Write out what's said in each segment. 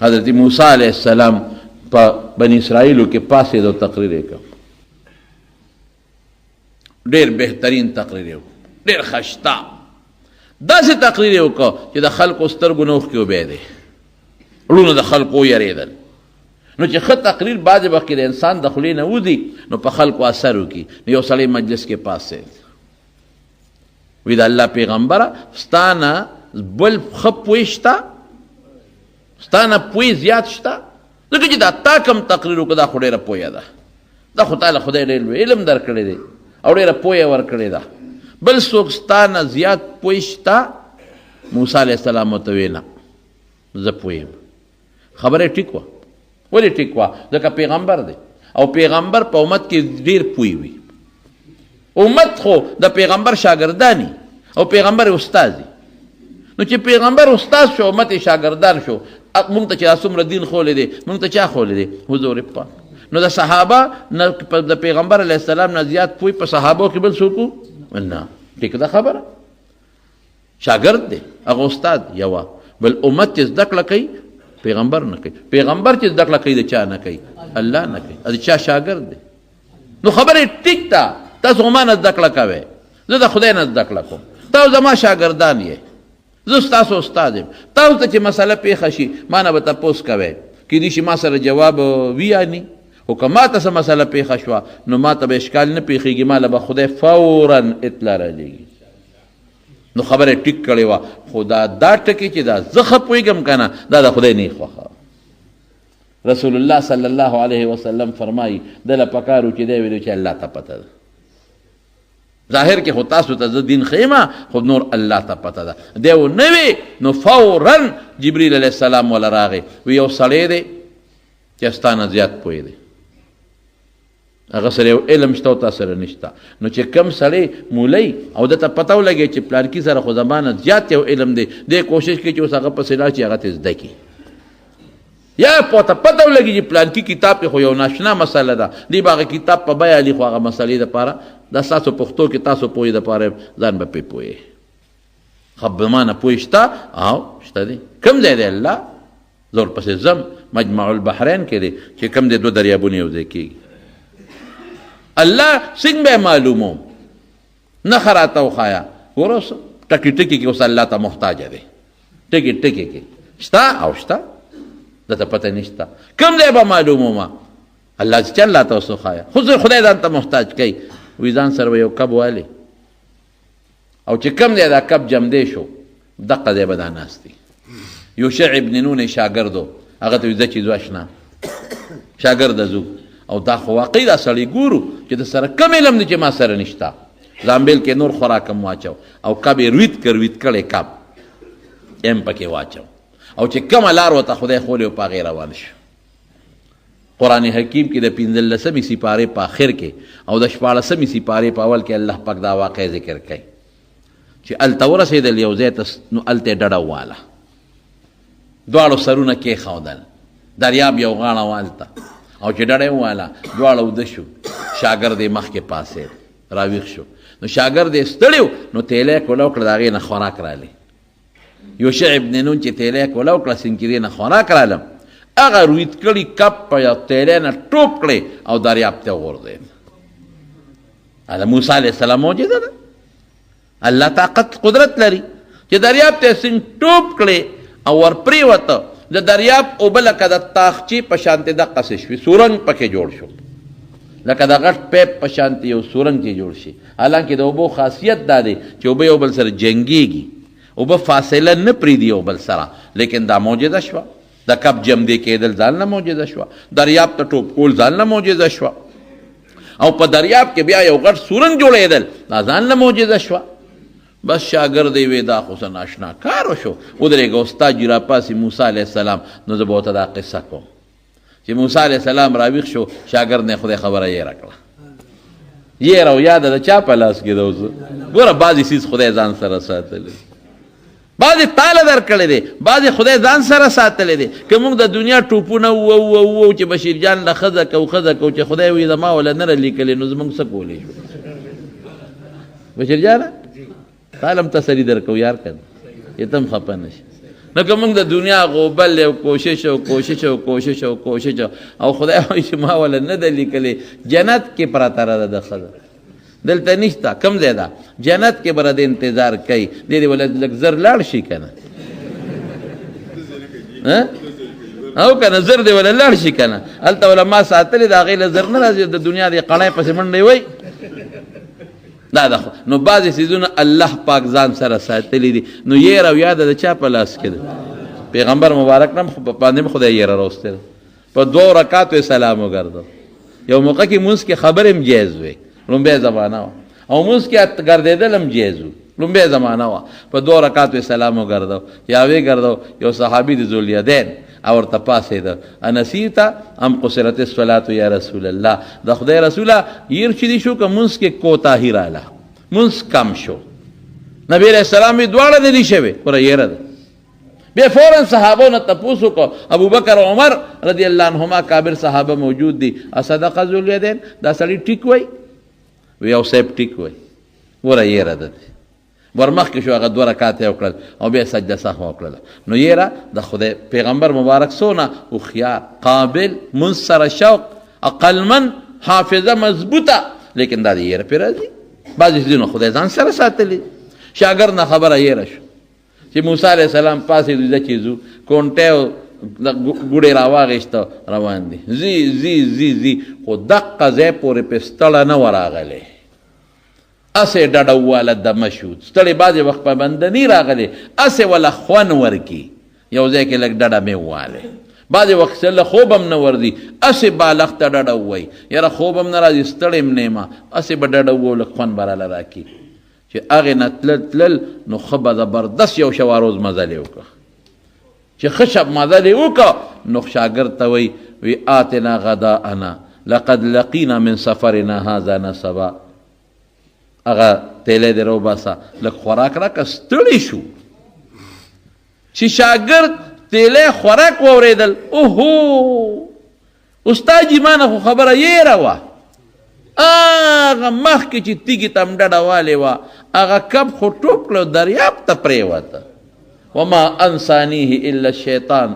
حضرت موسیٰ علیہ السلام په بنی اسرائیلو کې پاسېدو تقریر یې کړ. ډېر بهترین تقریر یې وکړ، ډېر خشتا داسې تقریر یې وکړ چې د خلکو سترګو نه اوښکې وبهېدې، ړونه د خلکو ویرېدل. نو چې ښه تقریر بعضې وخت کې د انسان د خولې نه وځي نو په خلکو اثر وکړي. نو یو سړی مجلس کې پاسېد، وی د الله پیغمبره ستا نه بل ښه پوی شته، ستا نه پوی زیات شته؟ ځکه چې دا تا کم تقریر وکړه دا خو ډېره پویه ده، دا خو تاله خدای ډېر لوی علم در کړی دی او ډېره پویه ورکړې ده. بل څوک ستا نه زیات پوی شته؟ موسی علیه السلام ورته ویل نه، زه پوی یم. خبره ټیک وه. ولې ټیک وه؟ ځکه پیغمبر دی او پیغمبر په امت کې ډېر پوی وي. امت خو د پیغمبر شاګردانی او پیغمبر استاد دی. نو چې پیغمبر استاد شو امت یې شاګردان شو. مونږ ته چې څومره دین خولی دی مونږ ته چا خولی دی؟ حضور پاک. نو د صحابه د پیغمبر علیه السلام نه زیات پوی په صحابو کې بل څوک نه. ټیک ده خبره، شاګرد دی هغه استاد یوه. بل امت چې زده کړه کوي پیغمبر نه کوي، پیغمبر چې زده کړه کوي د چا نه کوي؟ الله نه کوي، د چا شاګرد دی. نو خبره ټیک ده، تاسو ما نه زده کړه کوئ، زه د خدای نه زده کړه کوم، تاسو زما شاګردان یې، زه ستاسو استاد یم. تاسو ته چې مسله پیښه شي ما نه به تپوس کوئ، کیدای شي ما سره جواب وي یا نه. خو که ما ته څه مسله پیښه شوه نو ما ته به اشکال نه پیښېږي، ما له به خدای فورا اطلاع رالیږي. نو خبره ټیک کړې وه. خو دا ټکي چې دا زه ښه پوهېږم که نه دا د خدای نه خوښه. رسول الله صلی الله علیه وسلم فرمایي دله پکار و چې دی ویلو چې الله ته پته ده. ظاهر کې خو تاسو ته زه دین ښیمه خو نور الله ته پته ده. دی و نه وي نو فورا جبریل علیه السلام وله راغی، وی یو سړی دی چې ستا نه زیات پوه دی، هغه سره یو علم شته او تا سره نشته. نو چې کم سړی مولی او دته پته ولګي چې پلانکي سره خو زما نه زیات یو علم دی، دی کوشش کوي چې اوس هغه پسې لاړ چې هغه ته زده کړي. یا پته ولګي چې پلانکي کتاب کې خو یو ناشنا مسله ده، دی به هغه کتاب په بیه لیکو هغه مسلې دپاره دا ستاسو پښتو کې تاسو پوهې دپاره ځان به پرې پوهې. خو زما نه پوه شته؟ او شته دی. کوم ځای دی الله؟ زه ورپسې ځم، مجمع البحرین کې دی چې کوم دی دوه دریابونه یو ځای کېږي. الله څنګه به معلوموم؟ نښه راته وښایه. ګوره اوس ټکي ټکي کې اوس الله ته محتاج دی، ټکي ټکي کې شته او شته دته پته نشته. کوم ځای به معلومومه؟ الله چې الله ته اوس وښایه. خو زه خدای ځان ته محتاج کوي، وی ځان سره به یو کب والي او چې کوم دی دا کب جمدی شو دقه ځای به دا ناست دی. یوشع ابن نون شاګرد و، هغه ته وی ځه چې ځو اشنا شاګرده ځو. او دا خو واقعي دا سړی ګورو چې د سره کم علم دی چې ما سره نشته. زامبیل کې نور خوراکم واچو او کب یې روید کړی کب یم پکې واچو او چې کومه لار ورته خدای خولی په هغې روان شو. قرآن حکیم کې د 15مې سپارې په آخر کې او د 14مې سپارې په اول کې الله پاک دا واقع ذکر کوي چې هلته ورسېدل یو ځای ته، نو هلته یې ډډه وواله، دواړو سرونه کېښودل، دریاب یو غاړه والته او چې ډډه یې وواله دواړه اوده شو. شاګرد یې مخکې پاسېد راویښ شو. نو شاګرد یې ستړی و نو تیلی یې کوله وکړه د هغې نه خوراک رالی. یوشع ابن نون چې تیلی یې کوله وکړه سنکرې نه خوراک رالم، هغه روید کړي کب په یو تیلی نه ټوپ کړی او دریاب ته وغورځېد. هغه موسی علیه السلام معجزه ده. الله طاقت قدرت لري چې دریاب ته څنګه ټوپ کړی او ورپرېوته. د دریاب اوبه لکه د تاخچې په شانتې دقسې شوې، سورنګ پکې جوړ شو، لکه د غټ پیپ په شانتې یو سورنګ چې جوړ شي. حالانکې د اوبو خاصیت دا دی چې اوبه یو بل سره جنګېږي، اوبه فاصله نه پرېږدي یو بل سره. لیکن دا معجزه شوه. د کب جمدې کېدل ځان له معجزه شوه، دریاب ته ټوپ کول ځان له معجزه شوه، او په دریاب کې بیا یو غټ سورنګ جوړېدل دا ځان له معجزه شوه. بس شاګرد یې وی دا خو څه ناشنا کار وشو. ودرېږه استاد جي راپاسې موسی علیه السلام. نو زه به ورته دا قصه کوم چې موسی علیه السلام راویښ شو، شاګرد نه خدای خبره یېره کړه. یېره او یاده د چا په لاس کې ده؟ اوس ګوره بعضې څیز خدای ځان سره ساتلی، بعضې تاله در کړی دی، بعضې خدای ځان سره ساتلی دی. که موږ د دنیا ټوپونه وو چې بشیر جان له ښځه کو چې خدای وي زما وله نه رالیکلې نو زموږ څه کولی شو؟ بشیر جانه تالم تسلی در کو یار کنه، یتم خپه نشي. نو که موږ د دنیا غوبل او کوشش او کوشش او کوشش او کوشش او خدای وایي چې ما ولا نه ده لیکلی جنت کې پرته ده د ښځه دلته نشته کم ځای ده جنت کې به د انتظار کوي دې دې ولا لږ زر لاړ شي که نه او که نه زر دې ولا لاړ شي که نه هلته ولا ما ساتلې د هغې له زر نه راځي د دنیا د قړی پسې منډې وی دا ده نو بعضې څیزونه الله پاک ځان سره ساتلی دي نو یېره او یاده د چا په لاس کې ده پیغمبر مبارک نه باندې م خدای یېره راوستې ده په 2 رکاتو یې سلام وګرځو یو موقع کې مونځ کې خبرې هم جایز وی لومبۍ زمانه وه او مونځ کې ګرځېدل هم جایز و لومبۍ زمانه وه په 2 رکاتو یې سلام وګرځو یا ویې ګرځو یو صحابي د ذوالیدین او ورته پاسېده انسیت ام قصرت الصلاة یا رسول الله د خدای رسوله ير چې دي شو که مونځ کې کوتاهي راله مونځ کم شو نبی علیہ السلام یې دواړه نه دي شوې وره یېره ده بیا فوراً صحابو نه تپوس وکړو ابوبکر او عمر رضی الله عنهما کابر صحابه موجود دي اصدق ذوالیدین دا سړي ټیک وی وی او صاحب ټیک وی وره یېره ده ورمخکې شو هغه 2 رکعات یې وکړل او بیا سجده سهو وکړله نو یېره د خدای پیغمبر مبارک څونه هوښیار قابل مونځ سره شوق عقلمند حافظه مضبوطه لیکن دا د یېره پرې راځي بعضې څیزونه خدای ځان سره ساتلي شاګرد نه خبره یېره شو چې موسی علیه السلام پاسېدو زه چې ځو کونټۍ او ګوډې راواغېسته روان دي زی خو دقه ځای پورې پې ستړه نه وراغلی اسې ډډه وواله دمه شو ستړې بعضې وخت پابندني راغلی اسې وله خوند ورکي یو ځای کې لږ ډډه مې ووالی بعضې وخت سره خوب هم نه ورځي اسې بالغ ته ډډه ووایي یاره خوب هم نه راځي ستړی هم نه یم اسې به ډډه ووو لږ خوند به راله راکړي چې هغې نه تلل نو ښه به زبردست یو شوه روز مزلې وکړه چې ښه شب مزلې وکړه نو شاګرد ته وی آتنا غداءنا لقد لقینا من سفرنا هذا نصبا هغه تیلی دې راوباسه لږ خوراک راکړه ستړي شو چې شاګرد تیلی خوراک واورېدل اوهو استاد جي ما نه خو خبره یېره وه هغه مخکې چې تیږې ته هم ډډه والې وه هغه کب خو ټوپ کړه دریاب ته پرېوته وما انسانیه الا الشیطان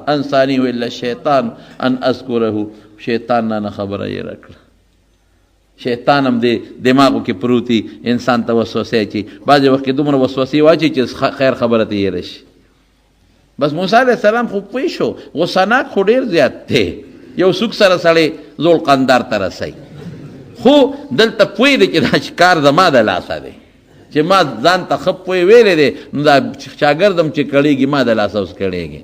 ان اذکره شیطان نه خبره یېره کړه شیطان هم د دماغو کې پروتي انسان ته وسوسې اچي بعضې وخت کې دومره وسوسې واچي چې خیر خبره ته یېره شي بس موسی علیه السلام خو پوه شو غصناک خو ډېر زیات دی یو څوک سره سړی ذوالقندار ته رسوي خو دلته پوه دی چې دا کار زما د لاسه دی چې ما ځان ته ښه پوه ویلی دی نو دا شاګرد هم چې کړېږي ما د لاسه اوس کړېږي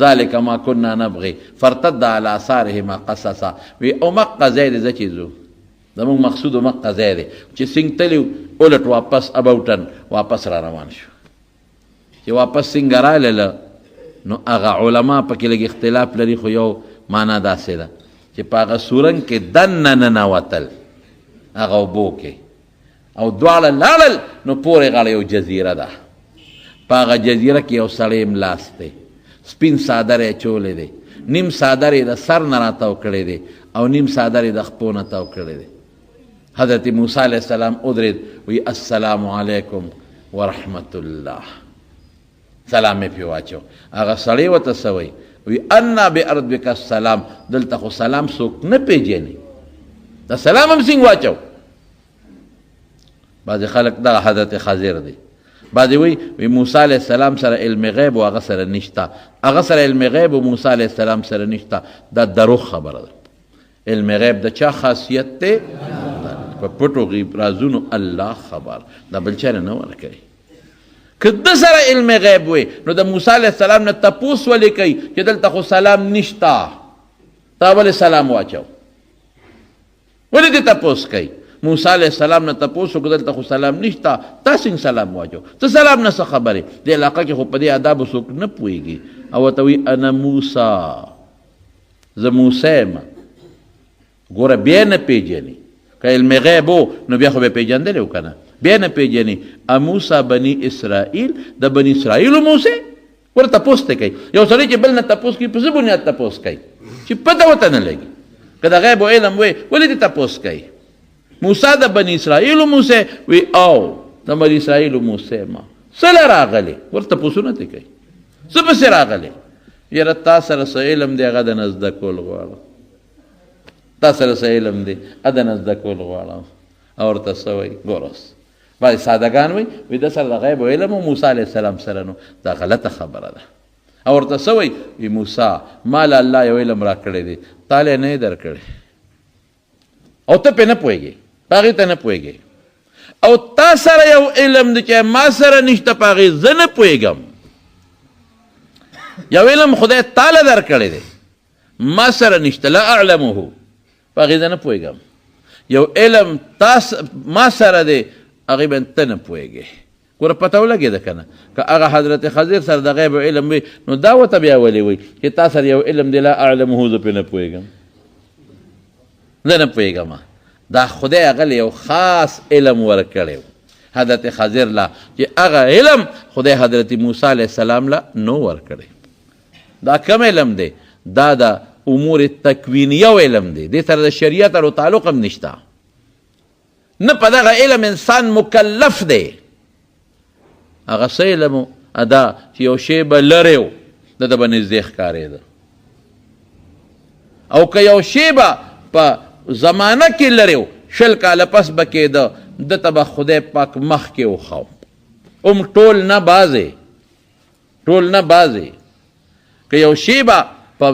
ذلک ما کنا نبغي فرتد علی آثارهما قصصا وی او مقه ځای دی زه چې ځو زمونږ مقصود و مقه ځای دی چې سنګ تلي اولټ واپس اباوټن واپس را روان شو چې واپس سنګ رالله نو هغه علما پکې لږ اختلاف لري خو یو معنا داسې ده چې په هغه سورنګ کې دننه ننوتل هغه اوبو کې او دواړه لاړل نو پورې غاړه یو جزیره ده په هغه جزیره کې یو سړی ملاس دی سپین څادر یې چولی دی نیم څادر یې د سر نه راتاو کړی دی او نیم څادر یې د خپو نه تاو کړی دی حضرت موسی علیه السلام ادرېد وی السلام علیکم ورحمت الله سلام یې پې واچو هغه سړی ورته څه وی وی انا بارضک السلام دلته خو سلام څوک نه پېژني دا سلام هم څنګه واچو بعضې خلک دغه حضرت خضر دی بعضې وی موسی علیه السلام سره علم غیب و هغه سره نشته هغه سره علم غیب و موسی علیه السلام سره نشته دا دروغ خبره ده علم غیب د چا خاصیت دی په پټو غیب رازونو الله خبر دا بل چا نه ورکوي که ده سره علم غیب وی نو د موسی علیه السلام نه تپوس ولې کوي چې دلته خو سلام نشته تا ولې سلام واچو ولې دې تپوس کوي موسی علیه السلام نه تپوس وکړه دلته خو سلام نشته تا څنګه سلام واچو ته سلام نه څه خبرې دې علاقه کې خو په دې آدابو څوک نه پوهېږي او ورته وایي انا موسی زه موسی یم ګوره بیا نه پېژني که علم غیب و نو بیا خو به پېژندلی و که نه بیا نه پېژني موسی بني اسرائیل د بني اسرائیلو موسی ورته تپوس ته کوي یو سړی چې بل نه تپوس کوي په څه بنیاد تپوس کوي چې پته ورته نه لګي که د غیب و علم وی ولې دې تپوس کوي موسی د بني اسرائیلو موسی وی او د بني اسرائیلو موسی ما څه له راغلی ورته تپوسونه ته کوي څه پسې راغلی یاره تا سره څه علم دی هغه د نه زده کول غواړم تا سره څه علم دی هغه د نه زده کول غواړم او ورته څه وایي ګوره اوس بعضې سادهګان وایي د سره د غیب علم و موسی علیه السلام سره نو دا غلطه خبره ده او ورته څه وایي وی موسی ما له الله یو علم را کړی دی تا له نه یې در کړی او ته پې نه پوهېږې په هغې ته نه پوهېږې او تا سره یو علم دی چې ما سره نشته په هغې زه نه پوهېږم یو علم خدای تا له در کړی دی ما سره نشته لا اعلمه په هغې زه نه پوهېږم یو علم ما سره دی هغې باندې ته نه پوهېږې ګوره پته ولګېده که نه که هغه حضرت خضر سره د غیب علم وي نو دا ورته بیا ولې وایي چې تا سره یو علم دی لا اعلمه زه پرې نه پوهېږم زه نه پوهېږم دا خدای هغه له یو خاص علم ورکړی و حضرت خضر له چې هغه علم خدای حضرت موسی علیه السلام له نو ورکړی دا کم علم دی دا د امور تکوینیه علم دی دې سره د شریعت او تعلق هم نشته نه په دغه علم انسان مکلف دی هغه څه علم دا چې یو شی به لرې و د ده به نږدې ښکارېده او که یو شی به په زمانه کې لرې و 20 کاله پس به کېده ده ته به خدای پاک مخکې وښو ټول نه بعضې که یو شی به په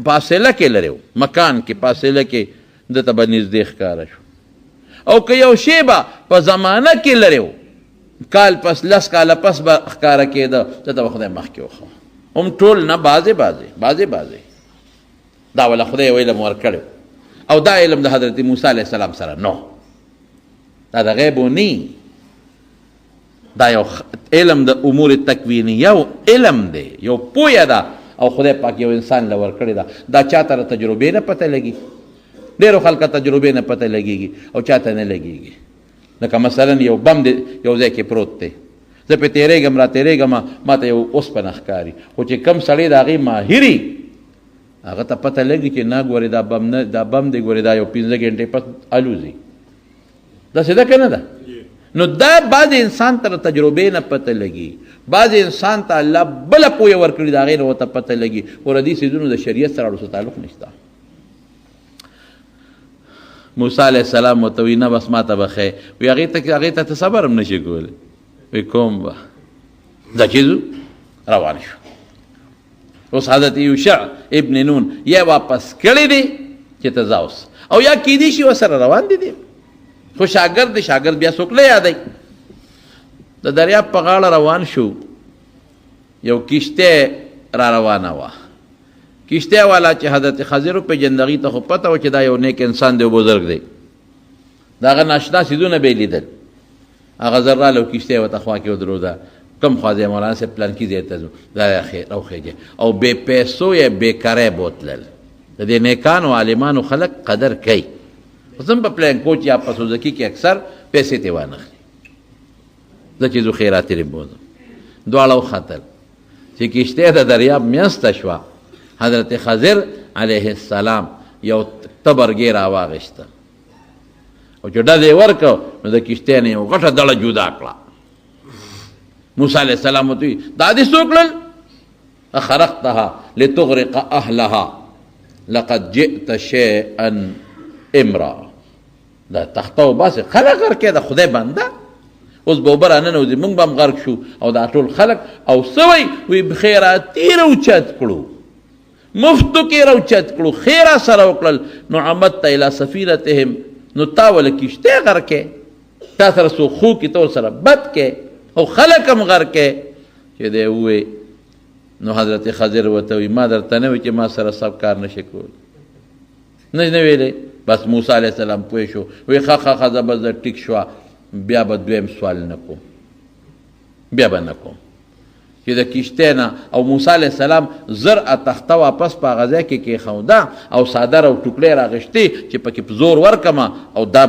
فاصله کې لرې و مکان کې فاصله کې ده ته به نږدې ښکاره شو او که یو شی به په زمانه کې لرې و کال پس 10 کاله پس به ښکاره کېده ده ته به خدای مخکې وښو ټول نه بعضې دا ولا خدای یو علم ورکړی او دا علم د حضرت موسی علیه السلام سره نو دا د غیب نی دا یو علم د امور تکوینیه علم دی یو پویه ده او خدای پاک یو انسان له ورکړې ده دا چاته له تجربې نه پته لګي ډېرو خلکو تجربې نه پته لګېږي او چاته نه لګېږي لکه مثلا یو بم دی یو ځای کې پروت دی زه پې تېرېږم را تېرېږم ما ته یو اوسپنه ښکاري خو چې کم سړی د هغې ماهري هغه ته پته لګي چې نه ګورې دا بم دی ګورې دا یو 15 ګنټې پس الوزي داسې ده که نه ده نو دا بعض انسان ته تجربې نه پته لګي بعض انسان ته الله بله پویه ورکړي د هغې نه ورته پته لګي ګوره دې څیزونو د شریعت سره ورسره تعلق نشته موسی علیه السلام ورته وایي نه بس ما ته بخی وایي هغې ته صبر هم نشي کولی وایي کوم به دا چیز روان شو اوس حضرت یوشع ابن نون یا واپس کړی دی چې ته ځه اوس او یا کیدی شي ورسره روان دي خو شاګرد بیا څوک نه یادوي د دریاب په غاړه روان شو یو کشته را روانه وه کشته والا چې حضرت خضر وپېژند هغې ته خو پته وه چې دا یو نیک انسان دی او بزرګ دی د هغه ناشنا څیزونه به یې لیدل هغه زر راله او کشته یې ورته خوا کې ودروده کم خوا ځای مولانا صاحب پلانکي ځای ته ځو دا راوخېږي او بې پیسو یا بېکاری بوتلل د دې نیکانو عالمانو خلک قدر کوي خو زم په پلانکوچ یا په سوزکي کې اکثر پیسې ترې وانخلي زه چې ځو خیراتې رې بوځم دواړه وختل چې کشتۍ د دریاب میاسته شوه حضرت خضر علیه السلام یو تبرګې راواغېسته او چې ډز یې ورکړ نو د کشتۍ نه یو غټه دړه جدا کړه موسی علیه السلام ورته وایي دا دې څوک کړل اخرقتها لتغرق اهلها لقد جئت شیئا امرا دا تخته وباسې خلک غرق کړې د خدای بنده اوس به اوبه راننوځي موږ به هم غرق شو او دا ټول خلک او څه وایي خیراتي راوچت کړو مفتو کې راوچت کړو خیره سره وکړل نو عمدت الی سفینتهم نو تا ول کشتۍ غرقې تا سره څوک خو کې تو سره بد کې او خلک هم غرقې چې دی ووایي نو حضرت خضر ورته وایي ما درته نه وایي چې ما سره سب کار نشي کولی نه ویلی بس موسی علیه السلام پوه شو وایي ښه ښځه به زه ټیک شوه بیا به دویم سوال نه کوم بیا به نه کوم چې د کشتۍ نه او موسی علیه السلام زر تخته واپس په هغه ځای کې کېښوده او څادر او ټوکړې راغېښتې چې پکې په زور ورکمه او دا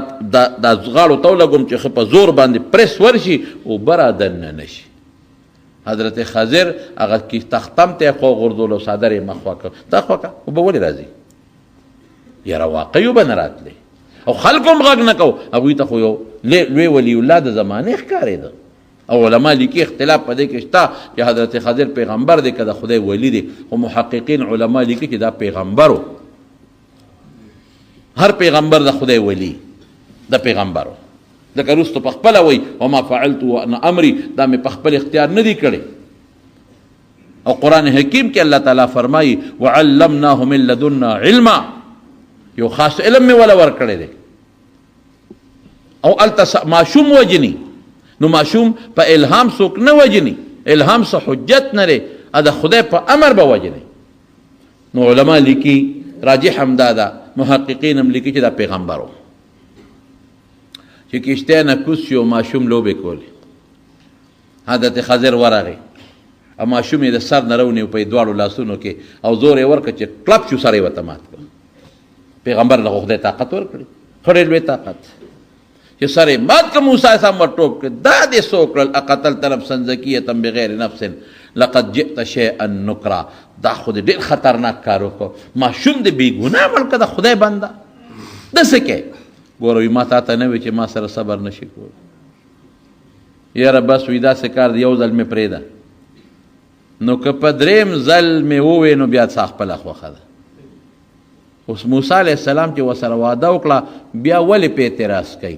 غاړو ته ولګوم چې ښه په زور باندې پرس ورشي اوبه را دننه نشي حضرت خضر هغه تختم ته یې خوا غورځول او څادر یې مخ وکړ دا خوا کړه اوبه ولې راځي یاره واقعي اوبه نه راتلې او خلکو هم غږ نه کو هغوی ته خو یو لوی ولی الله د زمانې ښکارېده او علما لیکي اختلاف په دې کې شته چې حضرت خضر پیغمبر دی که د خدای ولی دی، خو محققین علما لیکي چې دا پیغمبرو، هر پیغمبر د خدای ولی د پیغمبرو. ځکه وروسته په خپله وایي وما فعلت وانا امري، دا مې په خپل اختیار نه دی کړی. او قرآن حکیم کې الله تعالی فرمایي وعلمناه من لدنا علما، یو خاص علم مې ولا ورکړی دی. او الته ماشوم وجني، نو ماشوم په الهام څوک نه وجني، الهام څه حجت نه لري، د خدای په امر به وجني. نو علما لیکي راجح هم دا ده، محققین هم لیکي چې دا پیغمبرو چې کشته نه کوس یو ماشوم لوبې کولې، حضرت خضر ورغی او ماشوم یې د سر نه رونیو په دواړو لاسونو کې او زور یې ورکړ چې کلپ شو، سر یې ورته مات کړ. پیغمبر له خدای طاقت ورکړي، خړې لوی طاقت چې سر یې مات کړ. موسی علیه السلام ورټوپ کړ، دا دې څه وکړل؟ اقتلت نفسا زکیة بغیر نفس لقد جئت شیئا نکرا. دا خو دې ډېر خطرناک کار وکړو، ماشوم دې بې ګناه مړ کړه، د خدای بنده داسې کې. ګوره ما تا ته نه وي چې ما سره صبر نشي کولی. یاره بس وي داسې کار دی، یو ځل مې پرېږده، نو که په درېیم ځل مې ووې نو بیا څه خپله خوښه ده. اوس موسی علیه السلام چې ورسره واده وکړه، بیا ولې په اعتراض کوي؟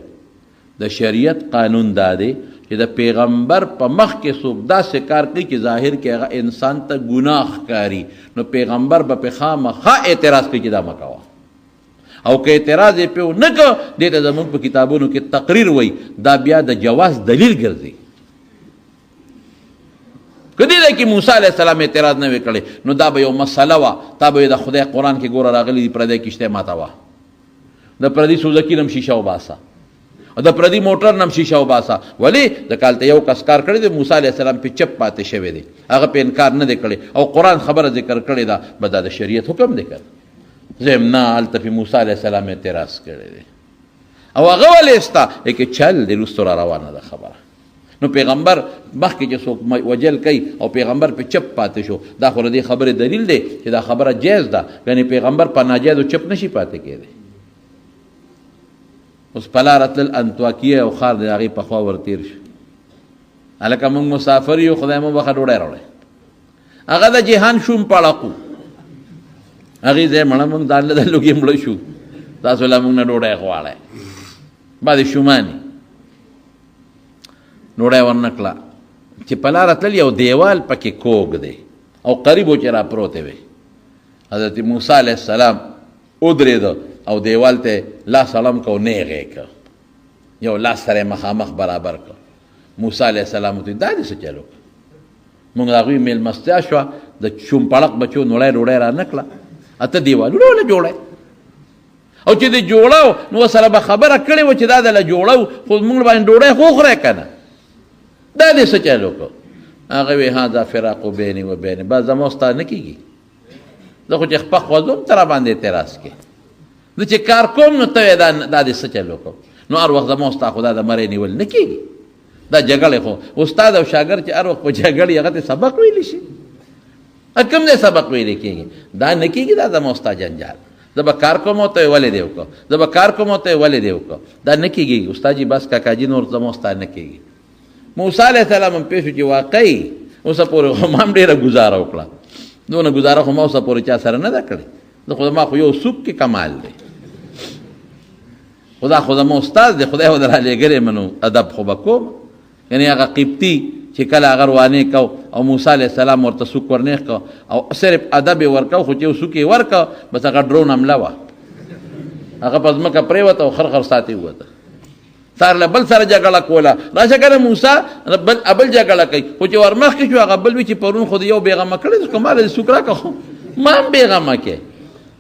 د شریعت قانون دا دی چې د پیغمبر په مخ کې څوک داسې کار کوي چې ظاهر کې هغه انسان ته ګناه ښکاري، نو پیغمبر به پې خامخا اعتراض کوي چې دا مه کوه. او که اعتراض یې پې ونه کړه، دې ته زموږ په کتابونو کې تقریر وایي، دا بیا د جواز دلیل ګرځي. که دې ځای کې موسی علیه السلام اعتراض نه وی کړی، نو دا به یو مسله وه، تا به د خدای قرآن کې ګوره راغلی دي پردی کشتی ماتوه، د پردي سوزکي نم شیشه وباسه، د پردي موټر نم شیشه وباسه. ولې؟ د کالته یو کس کار کړی دی، موسی علیه السلام پې چپ پاتې شوی دی، هغه پې انکار نه دی کړی، او قرآن خبره ذکر کړې ده، به دا د شریعت حکم دی کړ. زم نه هلته پې موسی علیه السلام اعتراض کړی دی، او هغه ولې ستا کې چل دی، وروستو را روانه ده خبره. نو پیغمبر مخکې چې څوک وجل کوي او پیغمبر پې چپ پاتې شو، دا خو د دې خبرې دلیل دی چې دا خبره جایز ده، یعنې پیغمبر په ناجایزو چپ نشي پاتې کېدی. اوس په لاره تلل انطاکیه او ښار د هغې په خوا ورتېر شو. هلکه موږ مسافر یو، خدای مو بخښه ډوډۍ راوړی. هغه د جهان شوم پړقو، هغې ځای مړه موږ ځان له د لوګي مړه شو، تاسو له موږ نه ډوډۍ غواړئ. بعضې شومانې ډوډۍ ورنه کړه چې په لاره تلل، یو دیوال پکې کوږ دی او قریب و چې را پروتې وی. حضرت موسی علیه السلام ودرېده او دیوال ته لاس اړم کو، نیغې که یو لاس سره مخامخ برابر که. موسی علیه السلام ورته دا دې څه چل وکړه؟ موږ د هغوی میلمستیا شوه، د شوم پړق بچو نوړی ډوډۍ را نه کړه، اته دیوالونه له جوړی، او چې د جوړو نو ورسره به خبره کړې وه چې دا د له جوړو، خو موږ باندې ډوډۍ خو وخوری که نه، دا دې څه چل وکړو؟ هغه وی هذا فراق بیني و بیني، بس زما ستا نه کېږي، زه خو چې خپه خوځوم ته را باندې اعتراض کې، زه چې کار کوم نو ته وایې دا دې څه چل وکړو؟ نو هر وخت زما ستا خو دا د مرۍ نیول نه کېږي، دا جګړې خو استاد او شاګرد چې هر وخت په جګړې هغه ته سبق ویلی شي، کوم ځای سبق ویلی کېږي؟ دا نه کېږي، دا زما ستا جنجال. زه به کار کوم او ته یې ولې دې وکړو، زه به کار کوم او ته یې ولې دې وکړو، دا نه کېږي استاد جي، بس کاکاجي نور زما ستا نه کېږي. موسی علیه السلام هم پوه شو چې واقعي اوسه پورې خو ما هم ډېره ګزاره وکړه، دونه ګزاره خو ما اوسه پورې چا سره نه ده کړې، زه خو ما خو یو سوک کې کمال دی، خدا خو زما استاد دی، خدای خو در رالېږلی منو ادب خو به کوم. یعنې هغه قبطي چې کله هغه روانې کو او موسی علیه السلام ورته سوک ورنیغ کو او صرف ادب یې ورکو، خو چې یو سوک یې ورکو بس هغه ډرون حمله وه، هغه په ځمکه پرېوته او خرخر ساتې ووته، سار له بل سره جګړه کوله. راشه کنه موسی بل جګړه کوي، خو چې ور مخکې شو هغه بل وي چې پرون خو د یو بېغمه کړی، که ما له سوک راکړه خو ما هم بېغمه کې.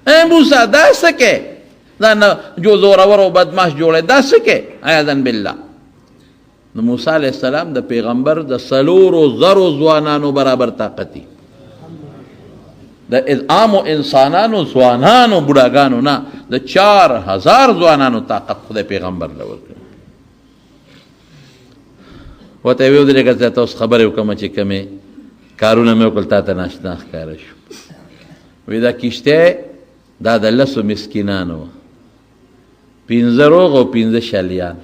ای موسی دا څه کې؟ دا نه جو زورور او بدماش جوړی، دا څه کې؟ عیاذا بالله. نو موسی علیه السلام د پیغمبر د 4,000 ځوانانو برابر طاقت دی، د عامو انسانانو ځوانانو بوډاګانو نه، د 4,000 ځوانانو طاقت خدای پیغمبر له ورکړ. ورته یې ویې ودرېږه زه ته اوس خبرې وکړم چې کومې کارونه مې وکړل تا ته ناشنا ښکاره شو. وایي دا کښتۍ دا د 10 مسکینانو وه، 15 روغ او 15 شلیان،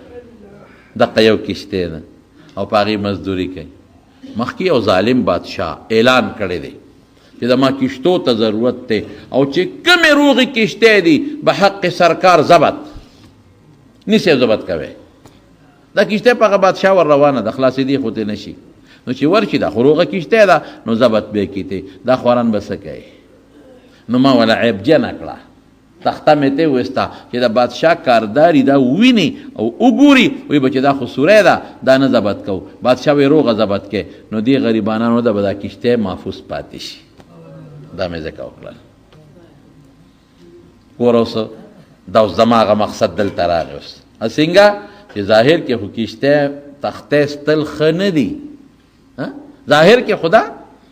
دقه یو کښتۍ ده. او په هغې مزدوري کوي. مخکې یو ظالم بادشاه اعلان کړی دی چې زما کشتو ته ضرورت دی او چې کمې روغې کشتۍ دي به حق سرکار ضبط نیسئ ضبط کوئ. دا کشتۍ په هغه بادشاه ور روانه ده، خلاصېدی خو ترې نه شي. نو چې ورشي دا خو روغه کشتۍ ده نو ضبط به یې کیتې، دا خواران به څه کوي. نو ما ولا عیبجنه کړه، تخته مې ته وستا چې د بادشاه کارداري دا وویني او وګوري، وایي به چې دا خو سوری ده، دا نه ضبط کوو. بادشاه وایي روغه ضبط کوي. نو دې غریبانانو ته به دا کشتۍ محفوظ پاتې شي. دا مې ځکه وکړل. ګوره اوس دا اوس زما هغه مقصد دلته راغی. اوس څنګه چې ظاهر کې خو کشتۍ تختې ستل ښه نه دي، ظاهر کې خدا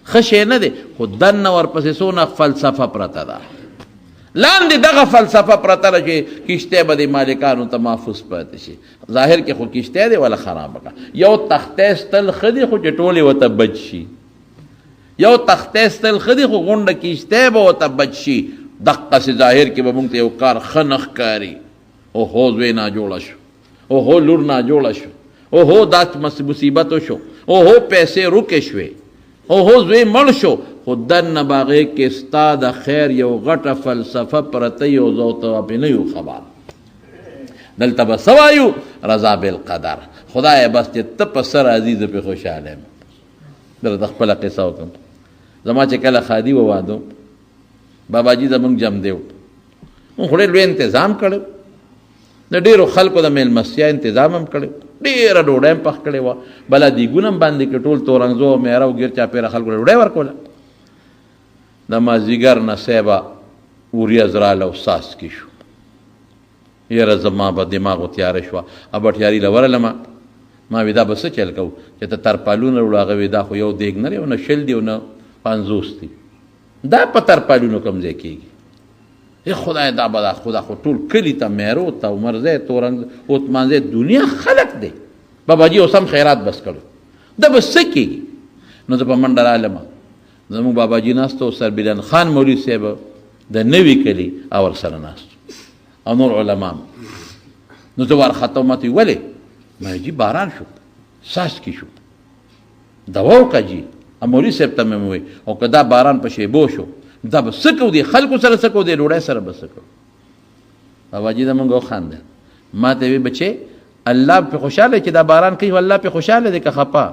ښه شی نه دی، خو دننه ورپسې څونه فلسفه پرته ده. لاندې دغه فلسفه پرته ده چې کشتۍ به د مالکانو ته محفوظ پاتې شي. ظاهر کې خو کشتۍ دی ولا خرابه کړه. یو تختې ستل ښه دي خو چې ټولې ورته بچ شي، یو تختې ستل ښه دي خو غونډه کشتۍ به ورته بچ شي. دقسې ظاهر کې به موږ ته یو کار ښه نه ښکاري. اوهو زوی ناجوړه شو، اوهو لور ناجوړه شو، اوهو دا مصیبت وشو، اوهو پیسې روکې شوې، اوهو زوی مړ شو. خو دننه به هغې کې ستا د خیر یو غټه فلسفه پرته یو زه ورته پرې نه یو خبر. دلته به څه وایو؟ رضا بالقدر. خدایه بس چې ته په څه راضي زه پرې خوشحاله یم. دله د خپله قصه وکړم. زما چې کله خادي و واده، باباجي زمونږ جم دی، مونږ خو ډېر لوی انتظام کړی، د ډېرو خلکو د میلمستیا انتظام هم کړی، ډېره ډوډۍ هم پخ کړې وه، بله دیګونه هم باندې کړي، ټول تورنګزو او میره او ګیر چاپېره خلکو له ډوډۍ ورکوله. د مازدیګر نه صیبه وریځ راله او څاڅکي شو. یاره زما به دماغ وتیاره شوه. ابټیاري له ورلمه، ما وی دا به څه چل کوو چې ته ترپالونه وړو. هغه وی دا خو یو دیګ نه دی، نه شل دی او نه 50 دی، دا په ترپالونو کوم ځای کېږي؟ خدای دا به دا خدا خو ټول کلي ته میرو ته عمرځی تورنګ اوتمانځی دنیا خلق دی. باباجي اوس هم خیرات بس کړو، دا به څه کېږي؟ نو زه په منډه رالمه، زموږ باباجي ناست و، سربیلن خان مولوي صاحب د نوي کلي او ورسره ناست او نور علما. نو زه وارخطه وم، ته ولې؟ ما جي باران شو، څاڅکي شو، دوا وکړه جي. مولوي صاحب ته مې وویل او که دا باران په شیبو شو دا به څه کوو؟ دې خلکو سره څه کوو؟ دې ډوډۍ سره به څه کوو؟ باباجي زمونږ وخندل. ما ته وی بچې الله پې خوشحاله چې دا باران کوي، خو الله پې خوشحاله دی که خفه؟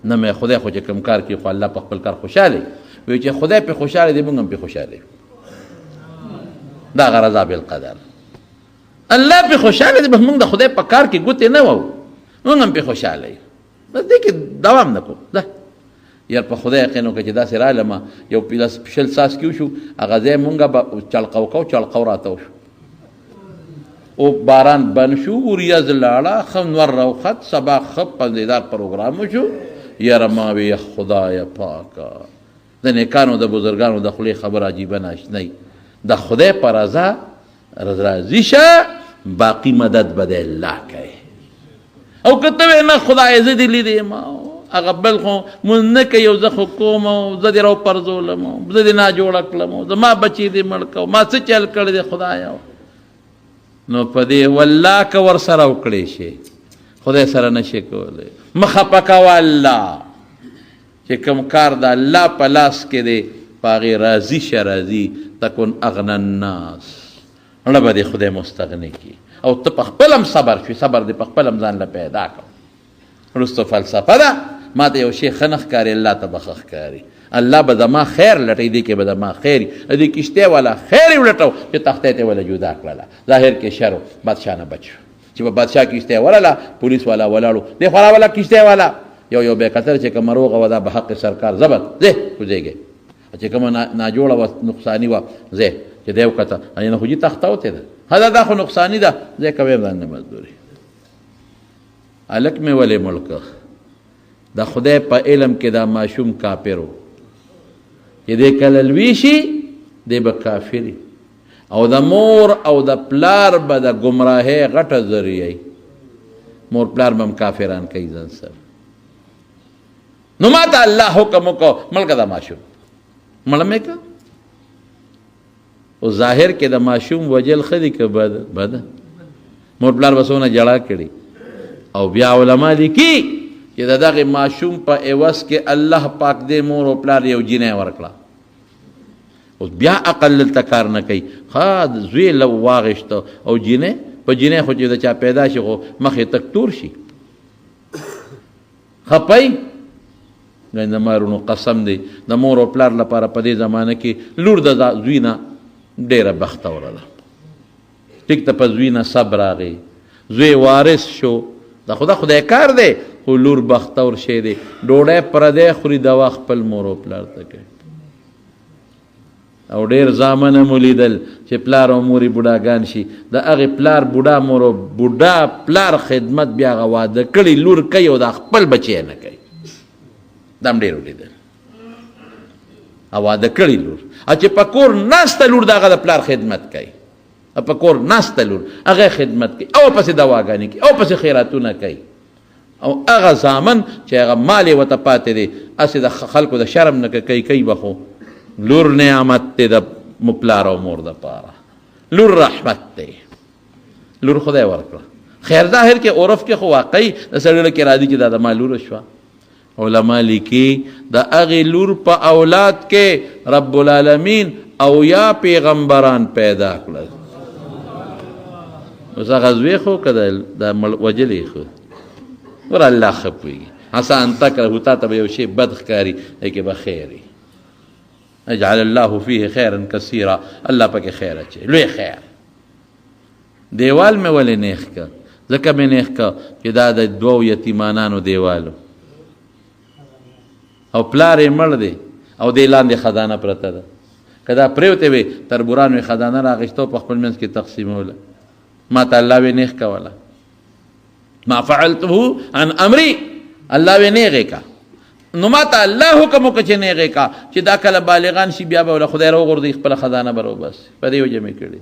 نه مې خدای خو چې کوم کار کوي خو الله په خپل کار خوشحاله وي. چې خدای پې خوشحاله دی موږ هم پې خوشحاله یو. دا هغه رضا بالقدر. الله پې خوشحاله دی، بس موږ د خدای په کار کې ګوتې نه وو، موږ هم پې خوشحاله یو. بس دې کې دوام نه کوو. یار په خدای یقین وکړه چې داسې رالمه یو شل څاڅکي وشو، هغه ځای مونږ به چلقو کوو، چلقو راته وشو او باران بند شو، وریځ لاړه، ښه نور راوخت، سبا ښه پندیدار پروګرام وشو. یاره ما وی خدای پاکه د نیکانو د بزرګانو د خولې خبر عجیبه ناشنی. د خدای په رضا راضي شه، باقي مدد به د الله کوي. او که ته وایې نه خدای زه دې لیدې یم هغه بل خو مونځ نه کوي او زه خو کوم او زه دې راوپرځولم او زه دې ناجوړه کړم او زما بچي دې مړ کړه، ما څه چل کړی دی خدایه. نو په دې والله که ورسره وکړی شي خدای سره نه شي کولی. مه خفه کوه الله چې کوم کار د الله په لاس کې دی په هغې راضي شه. راضي تکن اغنى الناس، زړه به دې خدای مستغني کړي او ته په خپل هم صبر شوي، صبر دې په خپل هم ځان له پیدا کړه. وروسته فلسفه ده، ما ته یو شی ښه نه ښکاري، الله ته به ښه ښکاري. الله به زما خیر لټوي، دې کې به زما خیر وي. دې کشتۍ والا خیر یې ولټو چې تختې ته وله جدا کړله. ظاهر کې شر و، بادشاه نه بچ شو. چې په بادشاه کشتۍ ورله، پولیس والا ولاړو، دې خو راوله کشتۍ والا یو به کتل چې کومه روغه وه دا به حق سرکار ضبط ځې کوزېږې، چې کومه ناجوړه وه نقصاني وه ځې چې دی وکته نه خو جي تخته وتې ده هدا دا خو نقصاني ده ځې کوې ځان نه مزدوري. هلک مې ولې مړ د خدای په علم کې دا ماشوم کافر و چې دی کله لوی شي دی به کافر او د مور او د پلار به د ګمراهۍ غټه ذریعه مور پلار به هم کافران کوي ځان سره. نو ما ته الله حکم وکړو مړ که دا ماشوم مړ مې که او ظاهر کې د ماشوم وجل ښه دي که بده؟ مور پلار به څونه جړا کړي او بیا علما لیکي چې د دغه ماشوم په عوض کې الله پاک دې مور او پلار یو جینۍ ورکړه. اوس بیا عقل دلته کار نه کوي. ښه زوی لو واغېشته او جینۍ په جینۍ خو چې د چا پیدا شي خو مخې تک تور شي خپئ. د مارونو قسم دی د مور او پلار لپاره په دې زمانه کې لور د زوی نه ډېره بختوره ده. ټیک ته په زوی نه سب راغی، زوی وارث شو، دا خدای کار دی، خو لور بختور شی دی. ډوډۍ پردی خوري دوا خپل مور او پلار ته کوي. او ډېر زامنه مو لیدل چې پلار او مورې بوډاګان شي، د هغې پلار بوډا مور او بوډا پلار خدمت بیا هغه واده کړي لور کوي او دا خپل بچی نه کوي. دا هم ډېر ولیدل. او واده کړي لور چې په کور ناسته لور د هغه د پلار خدمت کوي، په کور ناسته لور هغه خدمت کوي او پسې دواګانې کوي او پسې خیراتونه کوي. او هغه زامن چې هغه مال یې ورته پاتې دی هسې د خلکو د شرم نه کوي به خو لور نعمت دی د پلار او مور دپاره. لور رحمت دی، لور خدای ورکړه. خیر ظاهر کې عرف کې خو واقعي د سړي کې راځي چې دا د ما لور شوه. علما لیکي د هغې لور په اولاد کې رب العالمین او یا پیغمبران پیدا کړل. اوس هغه زوی خو که د وجلی خو ور الله ښه پوهېږي. عسى ان تکرهوا، تا ته به یو شی بد ښکاري لیکن به خیر وي. اجعل الله فيه خیرا کثیرا، الله پکې خیر اچوي، لوی خیر. دیوال مې ولې نیخ که؟ ځکه مې نیخ که چې دا د دوو یتیمانانو دیوالو او پلار یې مړ دی او دې لاندې خزانه پرته ده. که دا پرېوتې وې تربورانو یې خزانه راغېسته په خپل منځ کې تقسیموله. ما ته الله وې نیخ کوله، ما فعلته عن امري، الله وې نیغې کا. نو ما ته الله حکم وکړه چې نیغې کا چې دا کله بالغان شي بیا به وله خدای راوغورځوي خپله خزانه به راوباسي. په دې وجه مې کړي.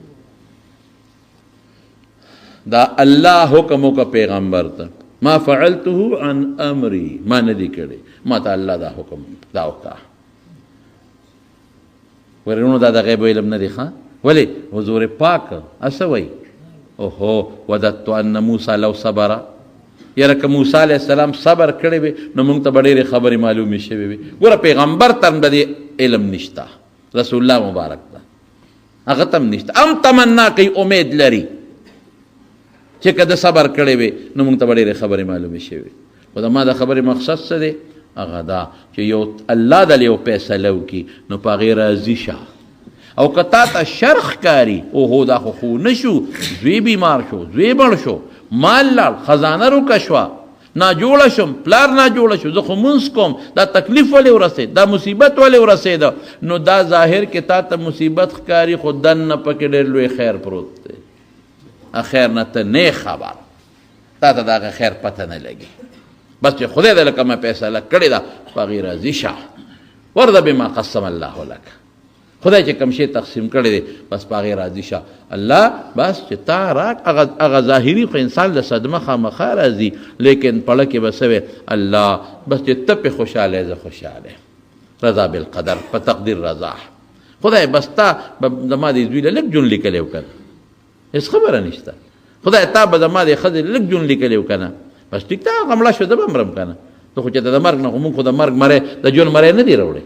دا الله حکم وکړه پیغمبر ته، ما فعلته عن امري، ما نه دي کړی، ما ته الله دا حکم دا وکړه. ورنو دا د غیب علم نه دی ښه. ولې حضور پاک څه وایي؟ اوهو وددت ان موسی لو صبر، یاره که موسی علیه السلام صبر کړی وي نو موږ ته به ډېرې خبرې معلومې شوې وي. ګوره پیغمبر ته هم د دې علم نشته، رسول الله مبارک ته هغه ته هم نشته. هم تمنا کوي، امید لري چې که د صبر کړی وي نو موږ ته به ډېرې خبرې معلومې شوې. خو د ما د خبرې مقصد څه دی؟ هغه دا چې یو الله دلې یو فیصله وکړي نو په هغې راضي شه. او که تا ته شر ښکاري اوهو دا خو نه شو، زوی بیمار شو، زوی مړ شو، مال لاړ، خزانه روکه شوه، ناجوړه شم، پلار ناجوړه شو، زه خو مونځ کوم، دا تکلیف ولې ورسېد، دا مصیبت ولې ورسېده، نو دا ظاهر کې تا ته مصیبت ښکاري خو دننه پکې ډېر لوی خیر پروت دی. خیر نه ته نه خبر، تا ته د هغه خیر پته نه لګي. بس چې خدای دې لکه ما فیصله کړې ده په هغې راضي شه. ورده بما قسم الله لک، خدای چې کوم شی تقسیم کړی دی بس په هغې راضي شه. الله بس چې تا راک هغه ظاهري خو انسان له صدمه خامخا راځي، لیکن پړه کې به څه وی الله بس چې ته پې خوشحاله زه خوشحاله. رضا بالقدر، په تقدیر رضا. خدای بس تا زما د زوی له لږ جون لیکلی و که نه، هېڅ خبره نشته. خدای تا به زما د ښځې لږ جون لیکلی و که نه، بس ټیک ته هغه مړه شو، زه به مرم که نه. ته خو چې د مرګ نه خو مونږ خو د مرګ مری د ژوند مری نه دی راوړی.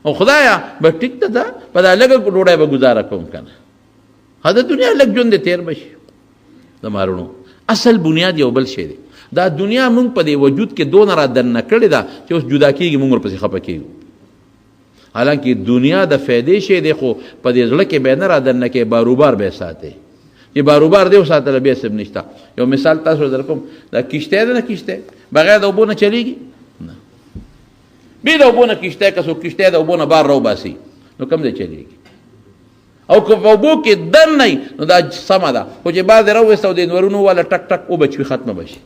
او خدایا به ټیک ته ده په دا لږه ډوډۍ به ګزاره کوم که نه، ها د دنیا لږ ژوند دې تېر به شي. د مارونو اصل بنیاد یو بل شی دی. دا دنیا مونږ په دې وجود کې دونه را دننه کړې ده چې اوس جدا کېږي مونږ ورپسې خفه کېږو. حالانکه دنیا د فایدې شی دی خو په دې زړه کې به نه را دننه کې، باروبار به ساتي. چې باروبار دی وساتله بیا څه نشته. یو مثال تاسو در کوم، دا کشتی ده نه، کشتی بغیر د اوبو نه چلیږي نه. بې د اوبو نه کشتی که څوک کشتی د اوبو نه بار راوباسي نو کوم ځای چلیږي؟ او که په اوبو کې دن نه نو دا سمه ده، خو چې بار دې راوویسته او د انورونو والا ټک ټک اوبه چوي ختمه به شي.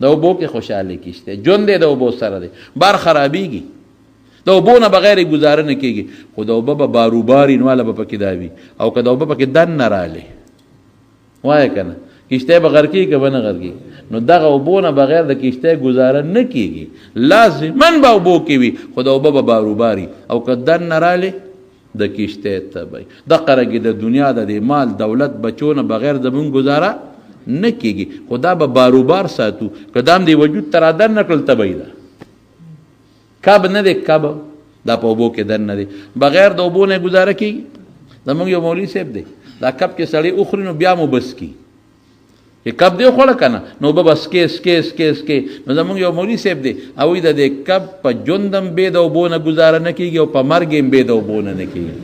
د اوبو کې خوشحالي کشتی، ژوند دی د اوبو سره دی، بار خرابېږي، د اوبو نه بغیر یې ګزاره نه کېږي. خو د اوبه به باروبار وي نو والا به پکې دا وي. او که د اوبه پکې دن نه رالی وایه که نه، کشتی به غرقېږي که به نه غرقېږي. نو دغه اوبو نه بغیر د کشتی ګزاره نه کېږي، لازماً به اوبو کې وي، خو د اوبه به باروبار وي. او که دن نه رالی د کشتی تبی. دقه رنګې د دنیا د دې مال دولت بچو نه بغیر زمونږ ګزاره نه کېږي، خو دا به باروبار ساتو. که دا هم د وجود ته رادن نه کړل تبی ده. کب نه دی، کب دا په اوبو کې دن نه دی، بغیر د اوبو نه ګزاره کېږي. زمونږ یو مولوي صاحب دی، دا کب چې سړی وخوري نو بیا مو بس کی چې کب دی خوړه که نه نو اوبه به سکې. نو زمونږ یو مولوي صاحب دی، هغوی د دې کب په ژوند هم بې د اوبو نه ګزاره نه کېږي او په مرګ هم بې د اوبو نه نه کېږي.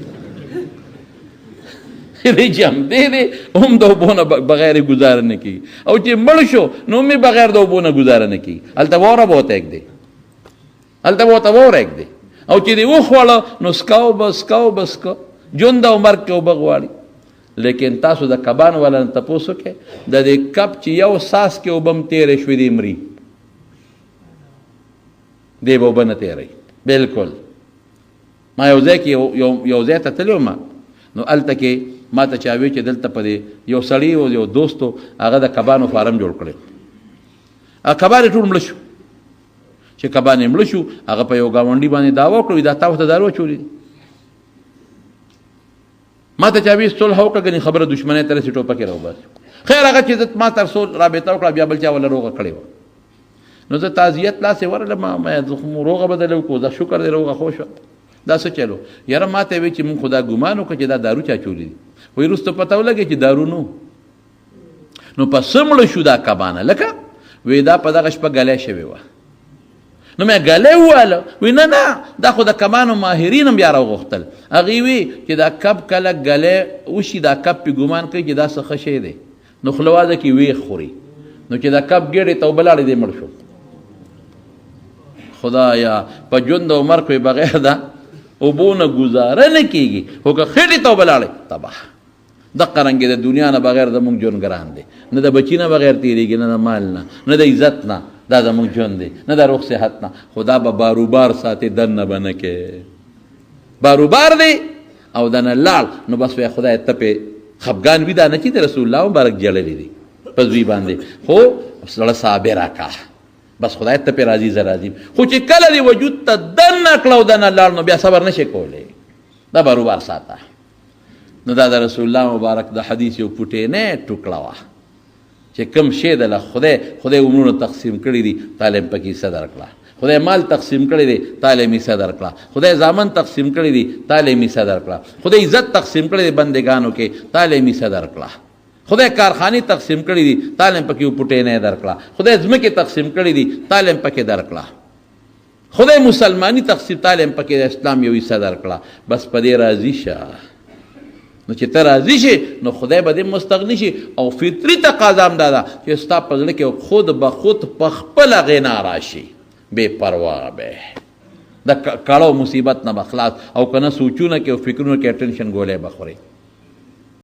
دی چې همدې دی هم د اوبو نه بغیر یې ګزاره نه کېږي، او چې مړ شو نو هم یې بغیر د اوبو نه ګزاره نه کېږي. هلته واوره به ورته ایږدي، هلته به ورته واوره ایږدي، او چې دې وخوړه نو سکاو به سکه ژوند او مرګ کې اوبه غواړي. لیکن تاسو د کبانو والا نه تپوس وکړئ، د دې کب چې یو ساس کې اوبه هم تېرې شوې دي مري، دی به اوبه نه تېروي بلکل. ما یو ځای کې یو ځای ته تللی وم، نو هلته کې ما ته چا وی چې دلته په دې یو سړي و یو دوست و، هغه د کبانو فارم جوړ کړی. کبان یې ټول مړه شو. چې کبان یې مړه شو، هغه په یو ګاونډي باندې دعوه وکړو دا تا ورته دارو اچولي دي. ما ته چا وی صلح وکړه، ګنې خبره دښمنۍ ته رسي ټوپکې راوباسي. خیر هغه چې ما تر څو رابطه وکړه بیا بل چا ولا روغه کړې وه، نو زه تعزیت لاسې ورغلم، روغه بدله وکړو، دا شکر دی روغه خو شوه. دا څه چلو یاره ما ته وی چې مونږ خو دا ګمان وکړه چې دا دارو چا چولی دي، وایي وروسته پته ولګي چې دارو نو په څه مړه شو دا کبانه. لکه وی دا په دغه شپه ګلی شوې وه. نو مې ګلی وواله، وی نه دا خو د کبانو ماهرین هم بیا راوغوښتل. هغې وی چې دا کب کله ګلی وشي دا کب پې ګمان کوي چې دا څه ښه شی دی، نو خوله وازه کې ویښ خوري، نو چې دا کب ګېډې ته اوبه لاړې دی مړ شو. خدایا په ژوند او مرګ پې بغیر دا اوبو نه ګزاره نه کېږي، خو که خېټې ته اوبه لاړې تباه. دقه رنګې د دنیا نه بغیر زمونږ ژوند ګران دی، نه د بچي نه بغیر تېرېږي، نه د مال نه د عزت نه، دا زمونږ ژوند دی، نه د روغ صحت نه. خدا به باروبار ساتي، دننه به نه کې باروبار دی او دنه لاړ نو بس وایي خدای ته پې خفګان وي. دا نه چې د رسول الله مبارک جړلې دي په زوی باندې، خو زړه صابره کا، بس خدای ته پې راضي زه راضي. خو چې کله دې وجود ته دننه کړه او دنه لاړ نو بیا صبر نه شي کولی. دا باروبار ساته. نو دا د رسول الله مبارک د حدیث یو پوټینه ټوکړه وه چې کوم شی دله خدای عمرونه تقسیم کړي دي، تعلیم پکې حصه درکړه. خدای مال تقسیم کړی دی، تعلیم حصه درکړه. خدای زامن تقسیم کړی دي، تعلیم حصه درکړه. خدای عزت تقسیم کړی دی بندگانو کې، تعلیم حصه درکړه. خدای کارخانې تقسیم کړی دي، تعلیم پکې یو پوټینه درکړه. خدای ځمکې تقسیم کړی دي، تعلیم پکې درکړه. خدای مسلمانی تقسیم، تعلیم پکې د اسلام یو حصه درکړه. بس په دې راضي شه. نو چې ته راضي شي نو خدای به دې مستغني شي. او فطري تقاضا هم دا ده چې ستا په زړه کې خود به خود په خپله غنا راشي، بې پروا به د کړو مصیبت نه به خلاص، او که نه سوچونه کې او فکرونه کې ټینشن ګولې به خورې.